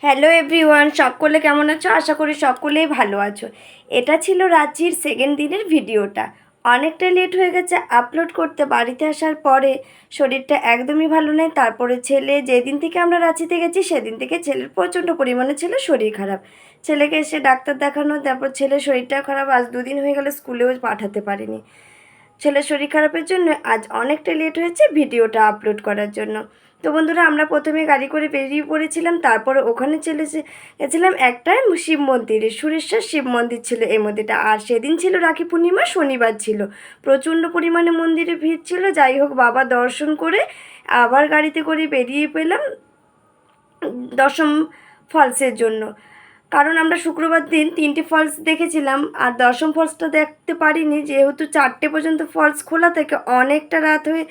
Hello everyone, সকলে কেমন আছো? আশা করি সকলেই ভালো আছো। এটা ছিল রাঁচির সেকেন্ড দিনের ভিডিওটা। অনেকটা লেট হয়ে গেছে আপলোড করতে। বাড়িতে আসার পরে শরীরটা একদমই ভালো নেই। তারপরে ছেলে, যেদিন থেকে আমরা রাঁচিতে গেছি সেদিন থেকে ছেলের প্রচণ্ড পরিমাণে ছিল শরীর খারাপ। ছেলেকে এসে ডাক্তার দেখানো, তারপর ছেলের শরীরটা খারাপ। আজ 2 দিন হয়ে গেলে স্কুলেও পাঠাতে পারিনি। ছেলের শরীর খারাপের জন্য আজ অনেকটা লেট হয়েছে ভিডিওটা আপলোড করার জন্য। তো বন্ধুরা, আমরা প্রথমে গাড়ি করে বেরিয়ে পড়েছিলাম। তারপরে ওখানে গেছিলাম একটা শিব মন্দিরে। সুরেশ্বর শিব মন্দির ছিল এই মন্দিরটা। আর সেদিন ছিল রাখি পূর্ণিমা, শনিবার ছিল। প্রচণ্ড পরিমাণে মন্দিরে ভিড় ছিল। যাই হোক, বাবা দর্শন করে আবার গাড়িতে করে বেরিয়ে পেলাম দশম ফলসের জন্য। কারণ আমরা শুক্রবার দিন 3টে ফলস দেখেছিলাম, আর দশম ফলসটা দেখতে পারিনি, যেহেতু 4টে পর্যন্ত ফলস খোলা থাকে। অনেকটা রাত হয়ে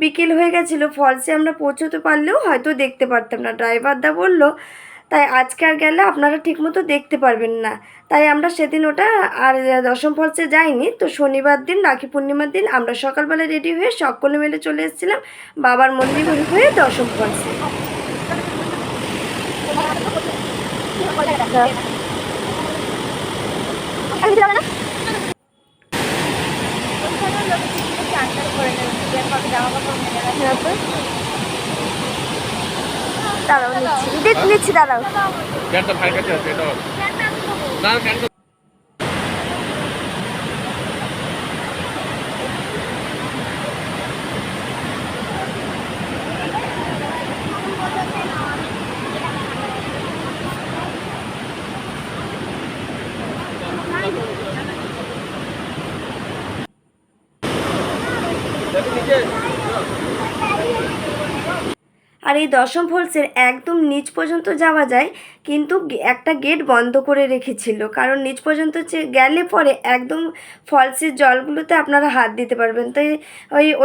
বিকেল হয়ে গেছিলো। ফলসে আমরা পৌঁছতে পারলেও হয়তো দেখতে পারতাম না। ড্রাইভারদা বলল তাই আজকে আর গেলে আপনারা ঠিকমতো দেখতে পারবেন না। তাই আমরা সেদিন ওটা আর দশম ফলসে যাইনি। তো শনিবার দিন, রাখি পূর্ণিমার দিন, আমরা সকালবেলা রেডি হয়ে সকলে মিলে চলে এসেছিলাম বাবার মন্দির হয়ে দশম ফলসে। দাঁড়াও, নিচ্ছি দাঁড়াও। আর এই দশম ফলসের একদম নিচ পর্যন্ত যাওয়া যায়, কিন্তু একটা গেট বন্ধ করে রেখেছিল। কারণ নিচ পর্যন্ত গেলে পরে একদম ফলসের জলগুলোতে আপনারা হাত দিতে পারবেন। তাই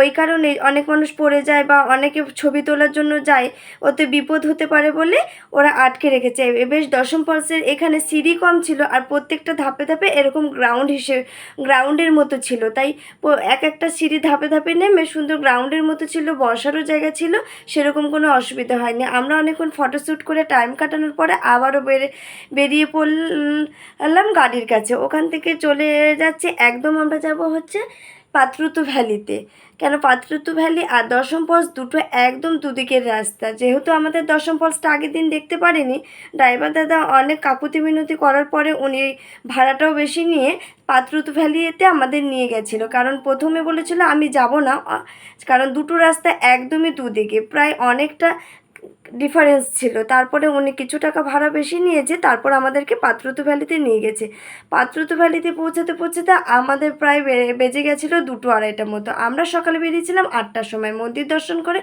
ওই কারণে অনেক মানুষ পড়ে যায় বা অনেকে ছবি তোলার জন্য যায়, ওতে বিপদ হতে পারে বলে ওরা আটকে রেখেছে। বেশ দশম ফলসের এখানে সিঁড়ি কম ছিল, আর প্রত্যেকটা ধাপে ধাপে এরকম গ্রাউন্ডের মতো ছিল। তাই এক একটা সিঁড়ি ধাপে ধাপে নেমে সুন্দর গ্রাউন্ডের মতো ছিল, বসারও জায়গা ছিল, সেরকম কোনো অসুবিধা হয়নি। আমরা অনেকক্ষণ ফটোশ্যুট করে টাইম কাটানোর পরে আবারও বেরিয়ে পড়লাম গাড়ির কাছে। ওখান থেকে চলে যাচ্ছে একদম, আমরা যাব হচ্ছে পাত্রুতু ভ্যালিতে। কেন পাত্রুতু ভ্যালি আর দশম ফলস দুটো একদম দুদিকের রাস্তা। যেহেতু আমাদের দশম ফলসটা আগের দিন দেখতে পারিনি, ড্রাইভার দাদা অনেক কাকুতি মিনতি করার পরে উনি ভাড়াটাও বেশি নিয়ে পাত্রুতু ভ্যালিতে আমাদের নিয়ে গেছিলো। কারণ প্রথমে বলেছিল আমি যাব না, কারণ দুটো রাস্তা একদমই দুদিকে, প্রায় অনেকটা ডিফারেন্স ছিল। তারপরে উনি কিছু টাকা ভাড়া বেশি নিয়েছে, তারপর আমাদেরকে পাত্রুতু ভ্যালিতে নিয়ে গেছে। পাত্রুতু ভ্যালিতে পৌঁছাতে আমাদের প্রায় বেজে গেছিলো 2-2:30টার মতো। আমরা সকালে বেরিয়েছিলাম 8টার সময় মন্দির দর্শন করে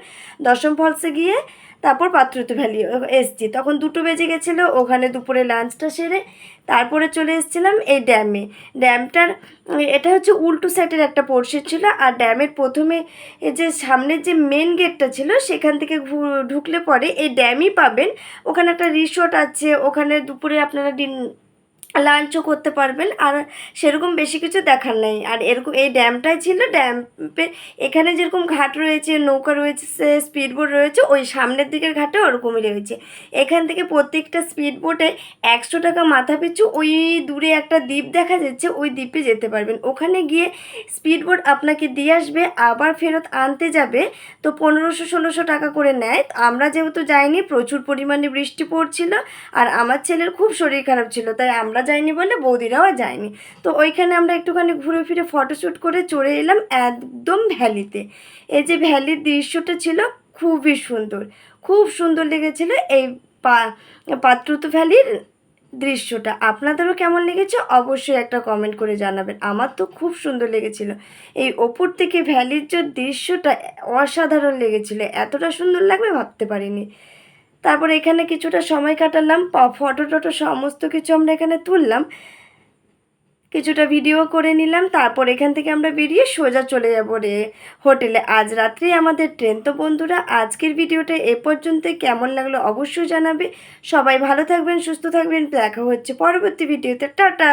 দশম ফলসে গিয়ে তারপর পাত্রুতু ভ্যালি এসছি। তখন 2 বেজে গেছিলো। ওখানে দুপুরে লাঞ্চটা সেরে তারপরে চলে এসেছিলাম এই ড্যামটার এটা হচ্ছে উল্টো সাইডের একটা পোর্শন ছিল। আর ড্যামের প্রথমে যে সামনের যে মেন গেটটা ছিল সেখান থেকে ঢুকলে পরে এই ড্যামই পাবেন। ওখানে একটা রিসোর্ট আছে, ওখানে দুপুরে আপনারা লাঞ্চও করতে পারবেন। আর সেরকম বেশি কিছু দেখার নেই। আর এরকম এই ড্যামটাই ছিল। ড্যামে এখানে যেরকম ঘাট রয়েছে, নৌকা রয়েছে, স্পিডবোট রয়েছে, ওই সামনের দিকের ঘাটে ওরকমই রয়েছে। এখান থেকে প্রত্যেকটা স্পিডবোটে 100 টাকা মাথা পিছু। ওই দূরে একটা দ্বীপ দেখা যাচ্ছে, ওই দ্বীপে যেতে পারবেন। ওখানে গিয়ে স্পিডবোট আপনাকে দিয়ে আসবে, আবার ফেরত আনতে যাবে। তো 1500-1600 টাকা করে নেয়। আমরা যেহেতু যাইনি, প্রচুর পরিমাণে বৃষ্টি পড়ছিল, আর আমার ছেলের খুব শরীর খারাপ ছিল, তাই আমরা যাইনি বলে বৌদিরাও যায়নি। তো ওইখানে আমরা একটুখানি ঘুরে ফিরে ফটোশ্যুট করে চলে এলাম একদম ভ্যালিতে। এই যে ভ্যালির দৃশ্যটা ছিল খুবই সুন্দর, খুব সুন্দর লেগেছিলো এই পাত্রুতু ভ্যালির দৃশ্যটা। আপনাদেরও কেমন লেগেছে অবশ্যই একটা কমেন্ট করে জানাবেন। আমার তো খুব সুন্দর লেগেছিলো। এই ওপর থেকে ভ্যালির যে দৃশ্যটা অসাধারণ লেগেছিলো, এতটা সুন্দর লাগবে ভাবতে পারিনি। তারপর এখানে কিছুটা সময় কাটালাম, ফটো টটো সমস্ত কিছু আমরা এখানে তুললাম, কিছুটা ভিডিও করে নিলাম। তারপর এখান থেকে আমরা বেরিয়ে সোজা চলে যাবো হোটেলে। আজ রাত্রেই আমাদের ট্রেন। তো বন্ধুরা, আজকের ভিডিওটা এ পর্যন্ত। কেমন লাগলো অবশ্যই জানাবে। সবাই ভালো থাকবেন, সুস্থ থাকবেন। দেখা হচ্ছে পরবর্তী ভিডিওতে। টাটা।